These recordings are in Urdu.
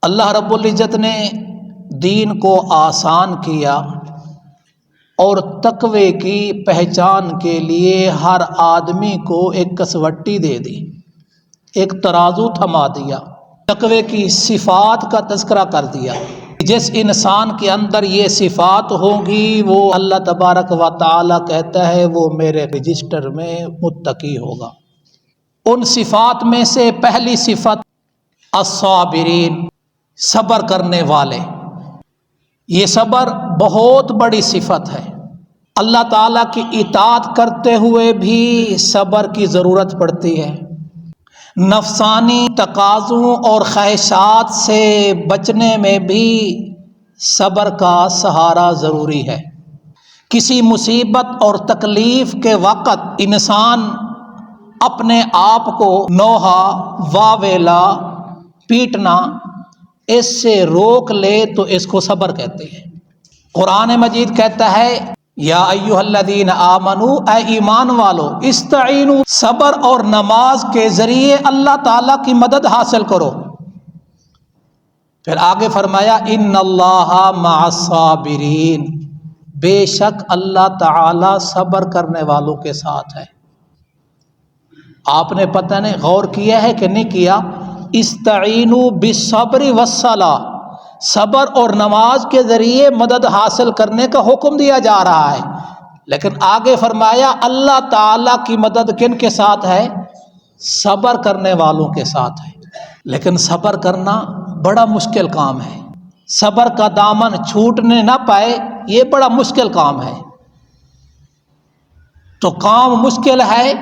اللہ رب العزت نے دین کو آسان کیا اور تقوی کی پہچان کے لیے ہر آدمی کو ایک کسوٹی دے دی، ایک ترازو تھما دیا، تقوی کی صفات کا تذکرہ کر دیا۔ جس انسان کے اندر یہ صفات ہوگی وہ اللہ تبارک و تعالی کہتا ہے وہ میرے رجسٹر میں متقی ہوگا۔ ان صفات میں سے پہلی صفت الصابرین، صبر کرنے والے۔ یہ صبر بہت بڑی صفت ہے۔ اللہ تعالیٰ کی اطاعت کرتے ہوئے بھی صبر کی ضرورت پڑتی ہے۔ نفسانی تقاضوں اور خواہشات سے بچنے میں بھی صبر کا سہارا ضروری ہے۔ کسی مصیبت اور تکلیف کے وقت انسان اپنے آپ کو نوحہ واویلا پیٹنا اس سے روک لے تو اس کو صبر کہتے ہیں۔ قرآن مجید کہتا ہے یا ایھا الذین آمنو، اے ایمان والو، استعینوا، صبر اور نماز کے ذریعے اللہ تعالیٰ کی مدد حاصل کرو۔ پھر آگے فرمایا ان اللہ مع الصابرین، بے شک اللہ تعالیٰ صبر کرنے والوں کے ساتھ ہے۔ آپ نے پتہ نہیں غور کیا ہے کہ نہیں کیا، استعینوا بالصبر والصلاۃ، صبر اور نماز کے ذریعے مدد حاصل کرنے کا حکم دیا جا رہا ہے، لیکن آگے فرمایا اللہ تعالیٰ کی مدد کن کے ساتھ ہے؟ صبر کرنے والوں کے ساتھ ہے۔ لیکن صبر کرنا بڑا مشکل کام ہے، صبر کا دامن چھوٹنے نہ پائے یہ بڑا مشکل کام ہے۔ تو کام مشکل ہے،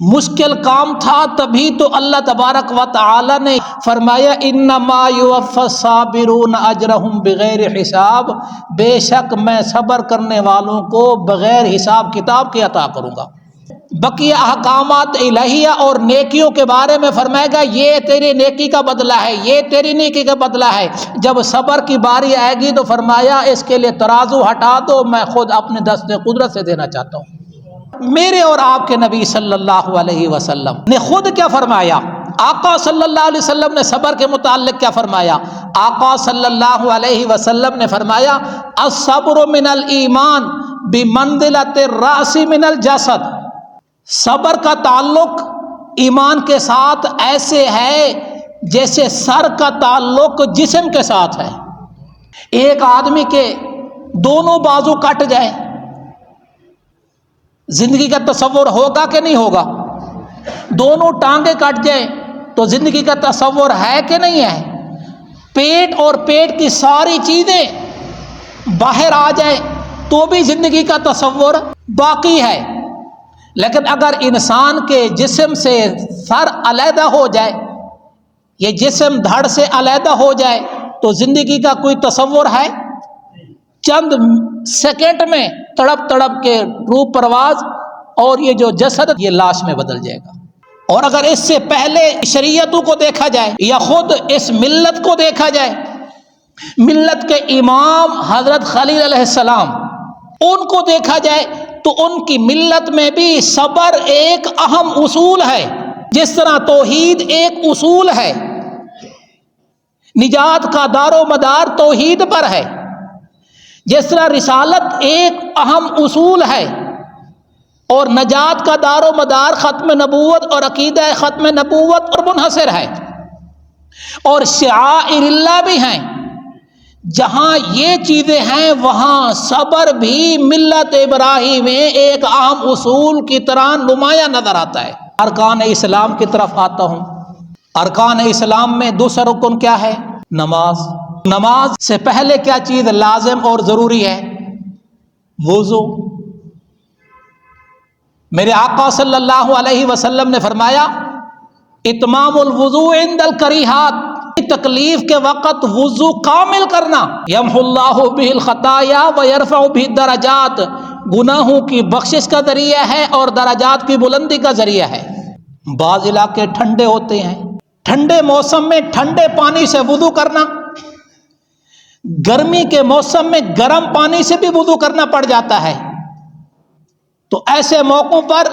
مشکل کام تھا تبھی تو اللہ تبارک و تعالی نے فرمایا انما یوفی الصابرون اجرہم بغیر حساب، بے شک میں صبر کرنے والوں کو بغیر حساب کتاب کے عطا کروں گا۔ بقیہ احکامات الہیہ اور نیکیوں کے بارے میں فرمائے گا یہ تیری نیکی کا بدلہ ہے، یہ تیری نیکی کا بدلہ ہے۔ جب صبر کی باری آئے گی تو فرمایا اس کے لیے ترازو ہٹا دو، میں خود اپنے دست قدرت سے دینا چاہتا ہوں۔ میرے اور آپ کے نبی صلی اللہ علیہ وسلم نے خود کیا فرمایا؟ آقا صلی اللہ علیہ وسلم نے صبر کے متعلق کیا فرمایا؟ آقا صلی اللہ علیہ وسلم نے فرمایا الصبر من الایمان بمنزلۃ الرأس من الجسد، صبر کا تعلق ایمان کے ساتھ ایسے ہے جیسے سر کا تعلق جسم کے ساتھ ہے۔ ایک آدمی کے دونوں بازو کٹ جائے، زندگی کا تصور ہوگا کہ نہیں ہوگا؟ دونوں ٹانگیں کٹ جائیں تو زندگی کا تصور ہے کہ نہیں ہے؟ پیٹ اور پیٹ کی ساری چیزیں باہر آ جائیں تو بھی زندگی کا تصور باقی ہے، لیکن اگر انسان کے جسم سے سر علیحدہ ہو جائے، یہ جسم دھڑ سے علیحدہ ہو جائے تو زندگی کا کوئی تصور ہے؟ چند سیکنڈ میں تڑپ تڑپ کے روح پرواز اور یہ جو جسد یہ لاش میں بدل جائے گا۔ اور اگر اس سے پہلے شریعتوں کو دیکھا جائے یا خود اس ملت کو دیکھا جائے، ملت کے امام حضرت خلیل علیہ السلام، ان کو دیکھا جائے تو ان کی ملت میں بھی صبر ایک اہم اصول ہے۔ جس طرح توحید ایک اصول ہے، نجات کا دار و مدار توحید پر ہے، جس طرح رسالت ایک اہم اصول ہے اور نجات کا دار و مدار ختم نبوت اور عقیدہ ختم نبوت اور منحصر ہے، اور شعائر اللہ بھی ہیں، جہاں یہ چیزیں ہیں وہاں صبر بھی ملت ابراہیم میں ایک اہم اصول کی طرح نمایاں نظر آتا ہے۔ ارکان اسلام کی طرف آتا ہوں۔ ارکان اسلام میں دوسرا رکن کیا ہے؟ نماز۔ نماز سے پہلے کیا چیز لازم اور ضروری ہے؟ وضو۔ میرے آقا صلی اللہ علیہ وسلم نے فرمایا اتمام الوضوء عند الکریہات، تکلیف کے وقت وضو کامل کرنا، یمحو اللہ بہ الخطایا ویرفع بہ الدرجات، گناہوں کی بخشش کا ذریعہ ہے اور درجات کی بلندی کا ذریعہ ہے۔ بعض علاقے ٹھنڈے ہوتے ہیں، ٹھنڈے موسم میں ٹھنڈے پانی سے وضو کرنا، گرمی کے موسم میں گرم پانی سے بھی وضو کرنا پڑ جاتا ہے۔ تو ایسے موقعوں پر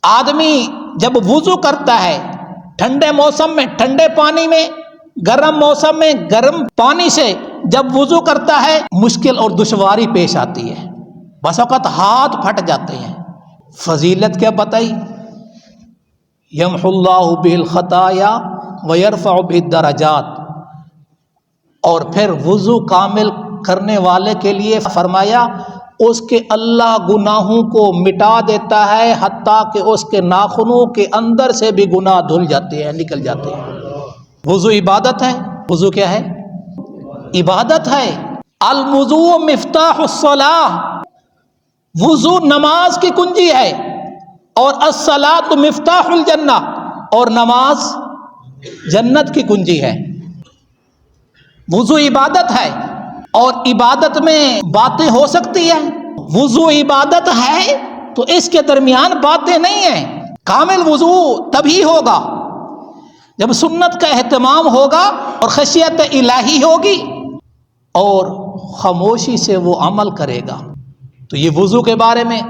آدمی جب وضو کرتا ہے ٹھنڈے موسم میں ٹھنڈے پانی میں گرم موسم میں گرم پانی سے جب وضو کرتا ہے مشکل اور دشواری پیش آتی ہے، بس اوقات ہاتھ پھٹ جاتے ہیں۔ فضیلت کیا بتائی؟ یمحو اللہ بہ الخطایا ویرفع بہ الدرجات، اور پھر وضو کامل کرنے والے کے لیے فرمایا اس کے اللہ گناہوں کو مٹا دیتا ہے، حتیٰ کہ اس کے ناخنوں کے اندر سے بھی گناہ دھل جاتے ہیں، نکل جاتے ہیں۔ وضو عبادت ہے۔ وضو کیا ہے؟ عبادت ہے۔ الوضوء مفتاح الصلاح، وضو نماز کی کنجی ہے، اور الصلاۃ مفتاح الجنہ، اور نماز جنت کی کنجی ہے۔ وضو عبادت ہے، اور عبادت میں باتیں ہو سکتی ہیں۔ وضو عبادت ہے تو اس کے درمیان باتیں نہیں ہیں۔ کامل وضو تبھی ہوگا جب سنت کا اہتمام ہوگا اور خشیت الہی ہوگی اور خاموشی سے وہ عمل کرے گا۔ تو یہ وضو کے بارے میں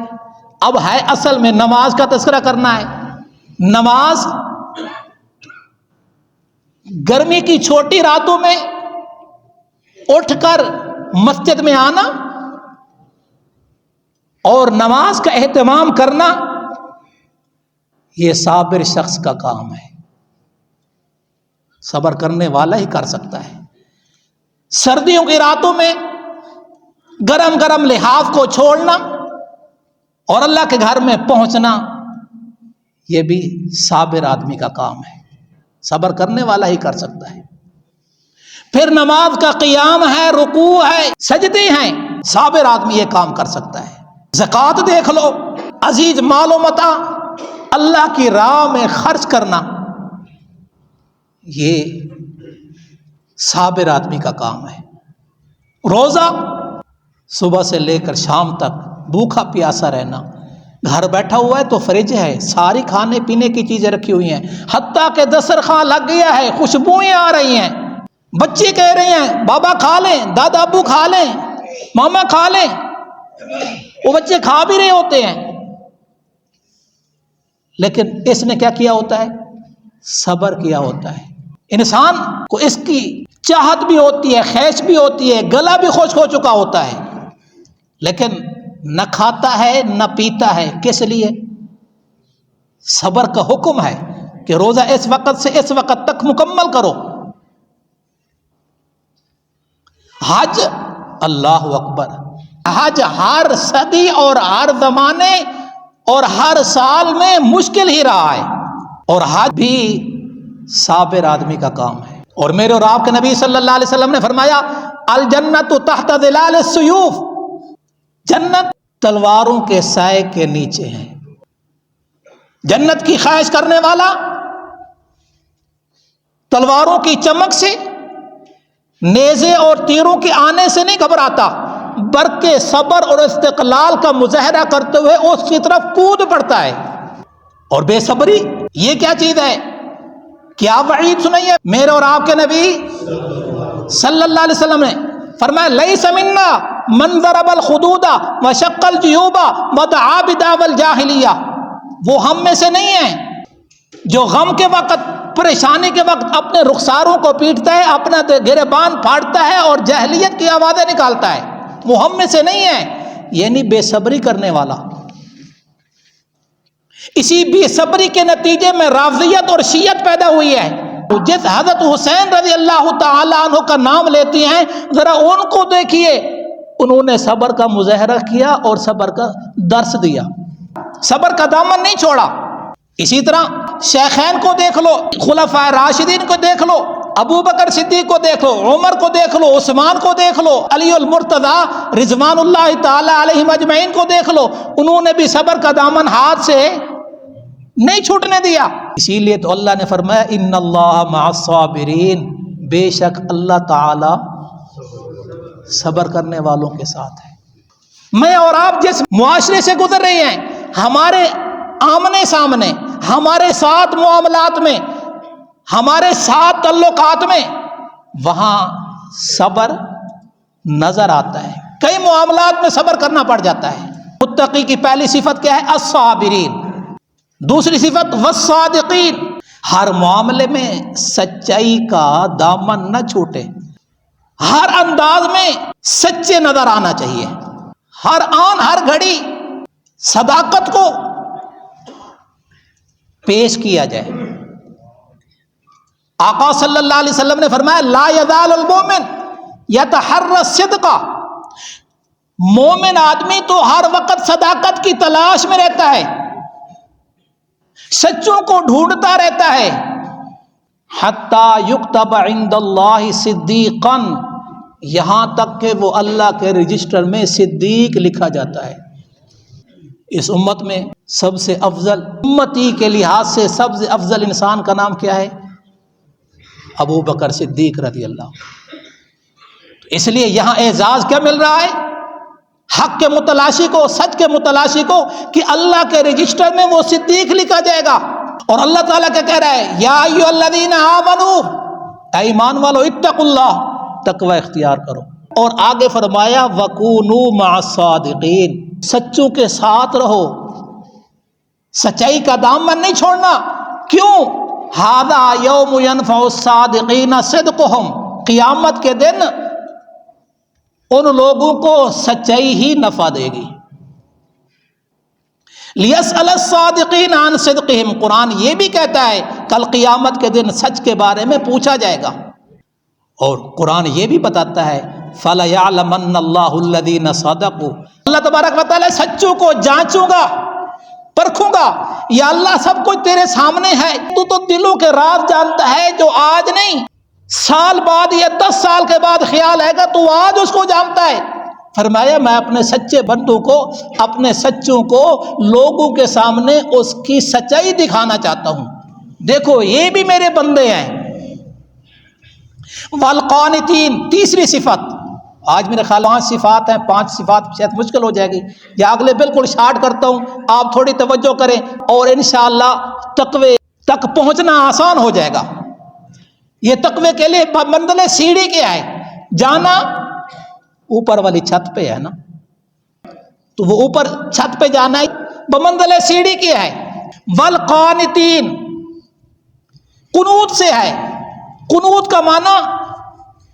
اب ہے، اصل میں نماز کا تذکرہ کرنا ہے۔ نماز گرمی کی چھوٹی راتوں میں اٹھ کر مسجد میں آنا اور نماز کا اہتمام کرنا، یہ صابر شخص کا کام ہے، صبر کرنے والا ہی کر سکتا ہے۔ سردیوں کی راتوں میں گرم گرم لحاف کو چھوڑنا اور اللہ کے گھر میں پہنچنا، یہ بھی صابر آدمی کا کام ہے، صبر کرنے والا ہی کر سکتا ہے۔ پھر نماز کا قیام ہے، رکوع ہے، سجدے ہیں، صابر آدمی یہ کام کر سکتا ہے۔ زکوٰۃ دیکھ لو، عزیز مال و متاع اللہ کی راہ میں خرچ کرنا، یہ صابر آدمی کا کام ہے۔ روزہ صبح سے لے کر شام تک بھوکا پیاسا رہنا، گھر بیٹھا ہوا ہے تو فریج ہے، ساری کھانے پینے کی چیزیں رکھی ہوئی ہیں، حتیٰ کہ دسترخوان لگ گیا ہے، خوشبوئیں آ رہی ہیں، بچے کہہ رہے ہیں بابا کھا لیں، دادا ابو کھا لیں، ماما کھا لیں، وہ بچے کھا بھی رہے ہوتے ہیں، لیکن اس نے کیا کیا ہوتا ہے؟ صبر کیا ہوتا ہے۔ انسان کو اس کی چاہت بھی ہوتی ہے، خواہش بھی ہوتی ہے، گلا بھی خشک ہو چکا ہوتا ہے، لیکن نہ کھاتا ہے نہ پیتا ہے۔ کس لیے؟ صبر کا حکم ہے کہ روزہ اس وقت سے اس وقت تک مکمل کرو۔ حج، اللہ اکبر، حج ہر صدی اور ہر زمانے اور ہر سال میں مشکل ہی رہا ہے، اور حج بھی صابر آدمی کا کام ہے۔ اور میرے اور آپ کے نبی صلی اللہ علیہ وسلم نے فرمایا الجنت تحت ظلال السیوف، جنت تلواروں کے سائے کے نیچے ہے۔ جنت کی خواہش کرنے والا تلواروں کی چمک سے، نیزے اور تیروں کے آنے سے نہیں گھبراتا، بلکہ صبر اور استقلال کا مظاہرہ کرتے ہوئے اس کی طرف کود پڑتا ہے۔ اور بے صبری یہ کیا چیز ہے؟ کیا وعید سنائیے میرے اور آپ کے نبی صلی اللہ علیہ وسلم نے فرمایا لیس منا من ضرب الخدود وشق الجیوب ودعا بدعوی الجاہلیہ، وہ ہم میں سے نہیں ہے جو غم کے وقت، پریشانی کے وقت اپنے رخساروں کو پیٹتا ہے، اپنا گریبان پھاڑتا ہے اور جاہلیت کی آوازیں نکالتا ہے، وہ ہم میں سے نہیں ہے، یعنی بے صبری کرنے والا۔ اسی بے صبری کے نتیجے میں رافضیت اور شیعت پیدا ہوئی ہے۔ جس حضرت حسین رضی اللہ تعالی عنہ کا نام لیتی ہیں، ذرا ان کو دیکھیے، انہوں نے صبر کا مظاہرہ کیا اور صبر کا درس دیا، صبر کا دامن نہیں چھوڑا۔ اسی طرح شیخین کو دیکھ لو، خلفائے راشدین کو دیکھ لو، ابو بکر صدیق کو دیکھ لو، عمر کو دیکھ لو، عثمان کو دیکھ لو، علی المرتضیٰ رضوان اللہ تعالی علیہم اجمعین کو دیکھ لو، انہوں نے بھی صبر کا دامن ہاتھ سے نہیں چھوٹنے دیا۔ اسی لیے تو اللہ نے فرمایا ان اللہ مع الصابرین، بے شک اللہ تعالی صبر کرنے والوں کے ساتھ ہے۔ میں اور آپ جس معاشرے سے گزر رہے ہیں، ہمارے آمنے سامنے، ہمارے ساتھ معاملات میں، ہمارے ساتھ تعلقات میں، وہاں صبر نظر آتا ہے، کئی معاملات میں صبر کرنا پڑ جاتا ہے۔ متقی کی پہلی صفت کیا ہے؟ الصابرین۔ دوسری صفت والصادقین، ہر معاملے میں سچائی کا دامن نہ چھوٹے، ہر انداز میں سچے نظر آنا چاہیے، ہر آن ہر گھڑی صداقت کو پیش کیا جائے۔ آقا صلی اللہ علیہ وسلم نے فرمایا لا یزال المومن یتحری الصدق، مومن آدمی تو ہر وقت صداقت کی تلاش میں رہتا ہے، سچوں کو ڈھونڈتا رہتا ہے، حتی یکتب عند اللہ صدیقا، یہاں تک کہ وہ اللہ کے رجسٹر میں صدیق لکھا جاتا ہے۔ اس امت میں سب سے افضل، امتی کے لحاظ سے سب سے افضل انسان کا نام کیا ہے؟ ابو بکر صدیق رضی اللہ۔ اس لیے یہاں اعزاز کیا مل رہا ہے؟ حق کے متلاشی کو، سچ کے متلاشی کو، کہ اللہ کے رجسٹر میں وہ صدیق لکھا جائے گا۔ اور اللہ تعالیٰ کیا کہہ رہا ہے؟ یا ایھا الذین آمنوا، اے ایمان والو، اتقوا اللہ، تقوی اختیار کرو۔ اور آگے فرمایا وَکُونُوا مَعَ الصَّادِقِینَ، سچوں کے ساتھ رہو، سچائی کا دامن نہیں چھوڑنا۔ کیوں؟ ھذا یوم ینفع الصادقین صدقہم، قیامت کے دن ان لوگوں کو سچائی ہی نفع دے گی۔ لیسأل الصادقین عن صدقہم، قرآن یہ بھی کہتا ہے کل قیامت کے دن سچ کے بارے میں پوچھا جائے گا۔ اور قرآن یہ بھی بتاتا ہے فَلَيَعْلَمَنَّ اللَّهُ الَّذِينَ صَدَقُوا، اللہ تبارک و تعالیٰ سچوں کو جانچوں گا، پرکھوں گا۔ یا اللہ سب کچھ تیرے سامنے ہے، تو دلوں کے راز جانتا ہے، جو آج نہیں سال بعد یا 10 سال کے بعد خیال آئے گا تو آج اس کو جانتا ہے۔ فرمایا میں اپنے سچے بندوں کو، اپنے سچوں کو لوگوں کے سامنے اس کی سچائی دکھانا چاہتا ہوں، دیکھو یہ بھی میرے بندے ہیں۔ والقانتین، تیسری صفت، آج میرے خیال 5 صفات ہیں، 5 صفات شاید مشکل ہو جائے گی، یا اگلے بالکل شارٹ کرتا ہوں، آپ تھوڑی توجہ کریں اور انشاءاللہ تقوی تک پہنچنا آسان ہو جائے گا۔ یہ تقوی کے لیے منزل سیڑھی کیا ہے؟ جانا اوپر والی چھت پہ ہے نا، تو وہ اوپر چھت پہ جانا ہے، بمنزل سیڑھی کیا ہے؟ والقانتین، قنوت سے ہے۔ قنوت کا معنی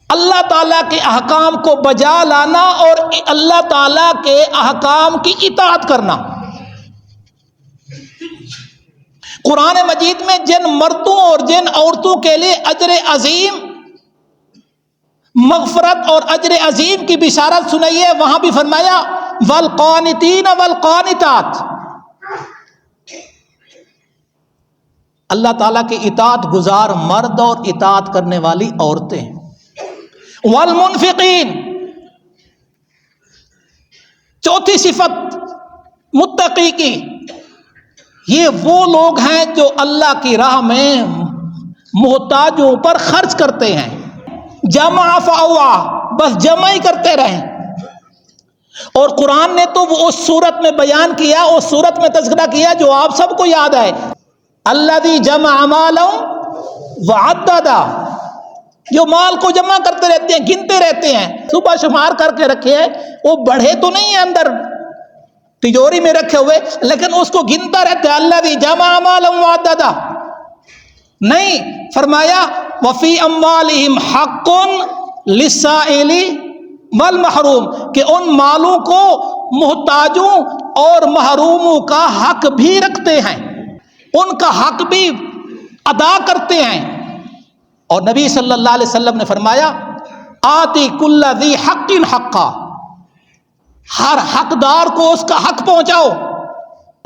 اللہ تعالیٰ کے احکام کو بجا لانا اور اللہ تعالیٰ کے احکام کی اطاعت کرنا۔ قرآن مجید میں جن مردوں اور جن عورتوں کے لیے اجر عظیم، مغفرت اور اجر عظیم کی بشارت سنائی ہے، وہاں بھی فرمایا والقانتین والقانتات، اللہ تعالیٰ کی اطاعت گزار مرد اور اطاعت کرنے والی عورتیں۔ والمنفقین، چوتھی صفت متقی کی، یہ وہ لوگ ہیں جو اللہ کی راہ میں محتاجوں پر خرچ کرتے ہیں۔ جمع فاوا، بس جمع ہی کرتے رہیں۔ اور قرآن نے تو وہ اس صورت میں بیان کیا، اس صورت میں تذکرہ کیا جو آپ سب کو یاد ہے، الذی جمع مالا وعددا، جو مال کو جمع کرتے رہتے ہیں، گنتے رہتے ہیں، صبح شمار کر کے رکھے ہیں، وہ بڑھے تو نہیں ہیں اندر تجوری میں رکھے ہوئے، لیکن اس کو گنتا رہتا ہے، الذی جمع مالا وعددا۔ نہیں، فرمایا وفی اموالہم حق للسائل والمحروم، کہ ان مالوں کو محتاجوں اور محروموں کا حق بھی رکھتے ہیں، ان کا حق بھی ادا کرتے ہیں۔ اور نبی صلی اللہ علیہ وسلم نے فرمایا آتی کل ذی حق حقا، ہر حقدار کو اس کا حق پہنچاؤ۔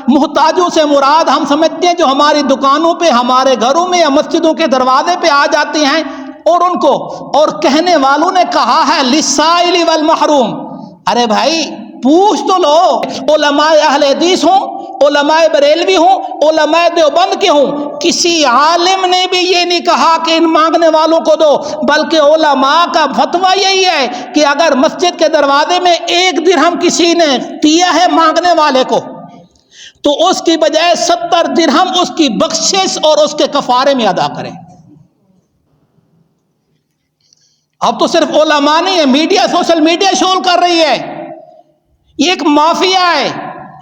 محتاجوں سے مراد ہم سمجھتے ہیں جو ہماری دکانوں پہ، ہمارے گھروں میں یا مسجدوں کے دروازے پہ آ جاتے ہیں، اور ان کو، اور کہنے والوں نے کہا ہے للسائل والمحروم، ارے بھائی پوچھ تو لو، علماء اہل حدیث ہوں، علماء بریلوی ہوں، علماء دیوبند کے ہوں، کسی عالم نے بھی یہ نہیں کہا کہ ان مانگنے والوں کو دو، بلکہ علماء کا فتویٰ یہی ہے کہ اگر مسجد کے دروازے میں 1 درہم کسی نے دیا ہے مانگنے والے کو، تو اس کی بجائے 70 درہم اس کی بخشش اور اس کے کفارے میں ادا کریں۔ اب تو صرف علماء نہیں ہے، میڈیا، سوشل میڈیا شول کر رہی ہے، یہ ایک مافیا ہے،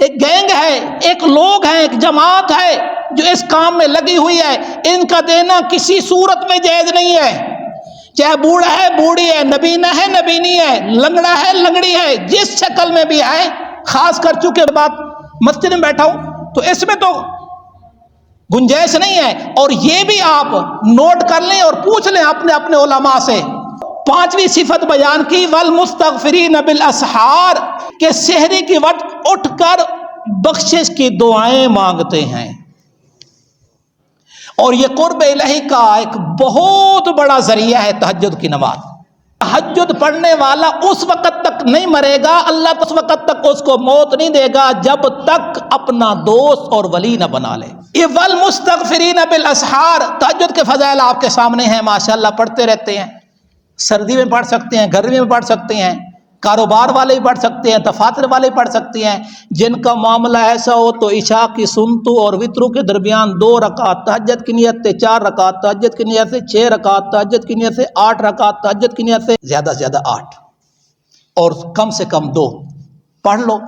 ایک گینگ ہے، ایک لوگ ہیں، ایک جماعت ہے جو اس کام میں لگی ہوئی ہے، ان کا دینا کسی صورت میں جائز نہیں ہے، چاہے بوڑھا ہے بوڑھی ہے، نبینہ ہے نبینی ہے، لنگڑا ہے لنگڑی ہے، جس شکل میں بھی ہے، خاص کر چونکہ بات مسجد میں بیٹھا ہوں تو اس میں تو گنجائش نہیں ہے۔ اور یہ بھی آپ نوٹ کر لیں اور پوچھ لیں اپنے اپنے علماء سے۔ پانچویں صفت بیان کی والمستغفرین بالاسحار، کہ سحری کی وقت اٹھ کر بخشش کی دعائیں مانگتے ہیں، اور یہ قرب الہی کا ایک بہت بڑا ذریعہ ہے تہجد کی نماز۔ تہجد پڑھنے والا اس وقت تک نہیں مرے گا، اللہ اس وقت تک اس کو موت نہیں دے گا جب تک اپنا دوست اور ولی نہ بنا لے۔ یہ والمستغفرین بالاسحار، تہجد کے فضائل آپ کے سامنے ہیں، ماشاءاللہ پڑھتے رہتے ہیں، سردی میں پڑھ سکتے ہیں، گرمی میں پڑھ سکتے ہیں، کاروبار والے بھی پڑھ سکتے ہیں، دفاتر والے بھی پڑھ سکتے ہیں۔ جن کا معاملہ ایسا ہو تو عشاء کی سنتوں اور وتروں کے درمیان 2 رکعت تہجد کی نیت سے، 4 رکعت تہجد کی نیت سے، 6 رکعت تہجد کی نیت سے، 8 رکعت تہجد کی نیت سے، زیادہ سے زیادہ 8 اور کم سے کم 2 پڑھ لو۔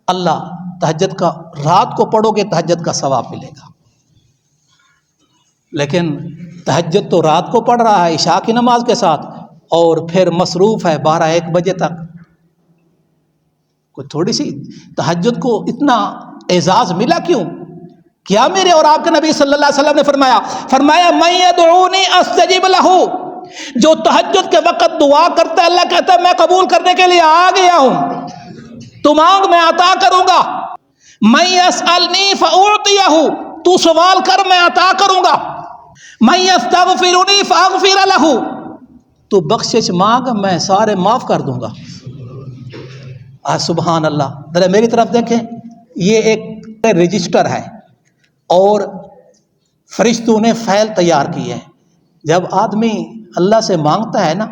اللہ تہجد کا، رات کو پڑھو گے تہجد کا ثواب ملے گا۔ لیکن تہجد تو رات کو پڑھ رہا ہے عشاء کی نماز کے ساتھ، اور پھر مصروف ہے 12-1 بجے تک۔ کوئی تھوڑی سی تہجد کو اتنا اعزاز ملا کیوں؟ کیا میرے اور آپ کے نبی صلی اللہ علیہ وسلم نے فرمایا من یدعونی استجب لہ، جو تہجد کے وقت دعا کرتا ہے اللہ کہتا ہے میں قبول کرنے کے لیے آ گیا ہوں، تو مانگ میں عطا کروں گا۔ من یسألنی فأعطیہ، تو سوال کر میں عطا کروں گا۔ من یستغفرنی فأغفر لہ، تو بخشش مانگ میں سارے معاف کر دوں گا۔ سبحان اللہ۔ ذرا میری طرف دیکھیں، یہ ایک رجسٹر ہے اور فرشتوں نے فائل تیار کی ہے۔ جب آدمی اللہ سے مانگتا ہے نا،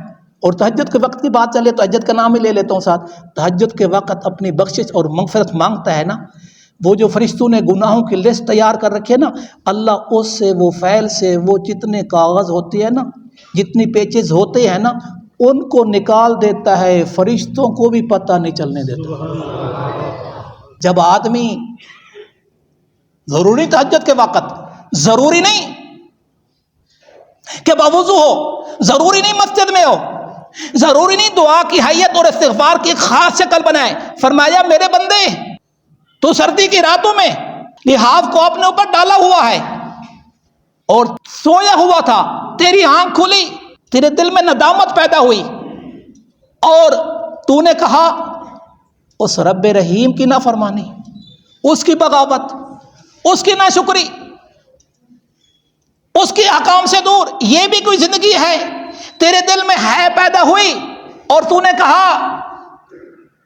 اور تہجد کے وقت کی بات چلے تو تہجد کا نام ہی لے لیتا ہوں ساتھ، تہجد کے وقت اپنی بخشش اور مغفرت مانگتا ہے نا، وہ جو فرشتوں نے گناہوں کی لسٹ تیار کر رکھی ہے نا، اللہ اس سے، وہ فائل سے، وہ جتنے کاغذ ہوتے ہیں نا، جتنی پیچز ہوتے ہیں نا، ان کو نکال دیتا ہے، فرشتوں کو بھی پتہ نہیں چلنے دیتا۔ جب آدمی ضروری تہجد کے وقت، ضروری نہیں کہ باوضو ہو، ضروری نہیں مسجد میں ہو، ضروری نہیں دعا کی حیت اور استغفار کی خاص شکل بنائے۔ فرمایا میرے بندے، تو سردی کی راتوں میں لحاف کو اپنے اوپر ڈالا ہوا ہے اور سویا ہوا تھا، تیری آنکھ کھلی، تیرے دل میں ندامت پیدا ہوئی، اور تو نے کہا اس رب رحیم کی نافرمانی، اس کی بغاوت، اس کی ناشکری، اس کی احکام سے دور، یہ بھی کوئی زندگی ہے؟ تیرے دل میں ہے پیدا ہوئی اور تو نے کہا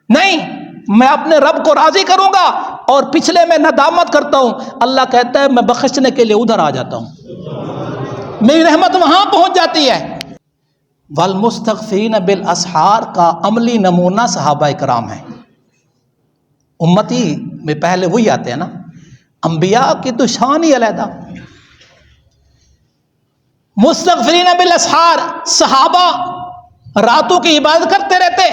نہیں میں اپنے رب کو راضی کروں گا، اور پچھلے میں ندامت کرتا ہوں، اللہ کہتا ہے میں بخشنے کے لیے ادھر آ جاتا ہوں، میری رحمت وہاں پہنچ جاتی ہے۔ والمستغفرین بالاسحار کا عملی نمونہ صحابہ کرام ہیں۔ امتی میں پہلے وہی آتے ہیں نا، انبیاء کی تو شان ہی علیحدہ۔ مستغفرین بالاسحار، صحابہ راتوں کی عبادت کرتے رہتے،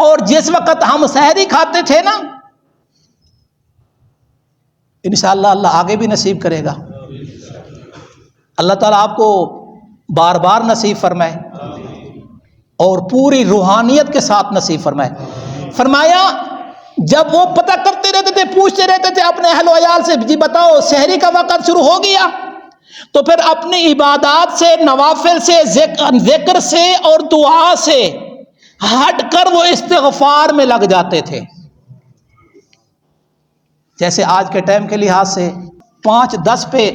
اور جس وقت ہم سحری کھاتے تھے نا، انشاءاللہ اللہ آگے بھی نصیب کرے گا، اللہ تعالیٰ آپ کو بار بار نصیب فرمائے اور پوری روحانیت کے ساتھ نصیب فرمائے۔ فرمایا جب وہ پتہ کرتے رہتے تھے، پوچھتے رہتے تھے اپنے اہل و عیال سے، جی بتاؤ سحری کا وقت شروع ہو گیا، تو پھر اپنی عبادات سے، نوافل سے، ذکر سے اور دعا سے ہٹ کر وہ استغفار میں لگ جاتے تھے۔ جیسے آج کے ٹائم کے لحاظ سے 5:10 پہ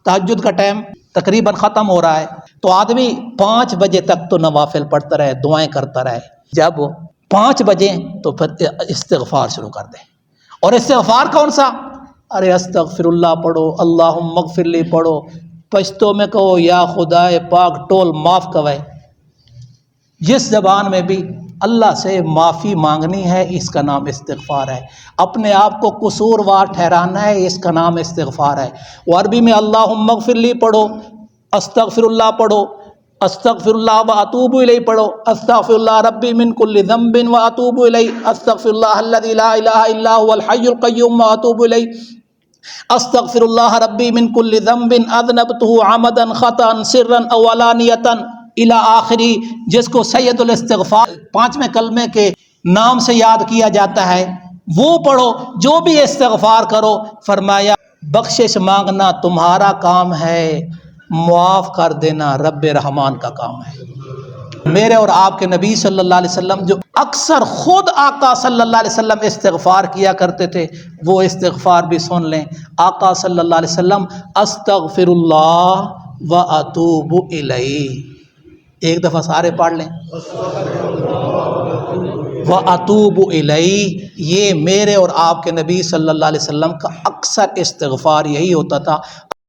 تہجد کا ٹائم تقریباً ختم ہو رہا ہے، تو آدمی 5 بجے تک تو نوافل پڑھتا رہے، دعائیں کرتا رہے، جب 5 بجے تو پھر استغفار شروع کر دے۔ اور استغفار کون سا؟ ارے استغفر اللہ پڑھو، اللہم اغفر لی پڑھو، پشتو میں کہو یا خدا پاک ٹول معاف کوئے۔ جس زبان میں بھی اللہ سے معافی مانگنی ہے، اس کا نام استغفار ہے۔ اپنے آپ کو قصوروار ٹھہرانا ہے، اس کا نام استغفار ہے۔ وہ عربی میں اللہم اغفر لی پڑھو، استغفر اللہ پڑھو، استغفر اللہ و اتوب الیہ پڑھو، استغفر اللہ ربی من کل ذنب و اتوب الیہ، استغفر اللہ الذی لا الہ الا هو الحی القیوم و اتوب الیہ۔ استغفر اللہ ربی من کل ذنب اذنبتہ عمدا خطا سرا او علانیۃ الی آخری، جس کو سید الاستغفار 5ویں کلمے کے نام سے یاد کیا جاتا ہے، وہ پڑھو، جو بھی استغفار کرو۔ فرمایا بخشش مانگنا تمہارا کام ہے، معاف کر دینا رب رحمان کا کام ہے۔ میرے اور آپ کے نبی صلی اللہ علیہ وسلم جو اکثر خود آقا صلی اللہ علیہ وسلم استغفار کیا کرتے تھے، وہ استغفار بھی سن لیں۔ آقا صلی اللہ علیہ وسلم استغفر اللہ واتوب الیہ، ایک دفعہ سارے پڑھ لیں، واتوب الیہ۔ یہ میرے اور آپ کے نبی صلی اللہ علیہ وسلم کا اکثر استغفار یہی ہوتا تھا۔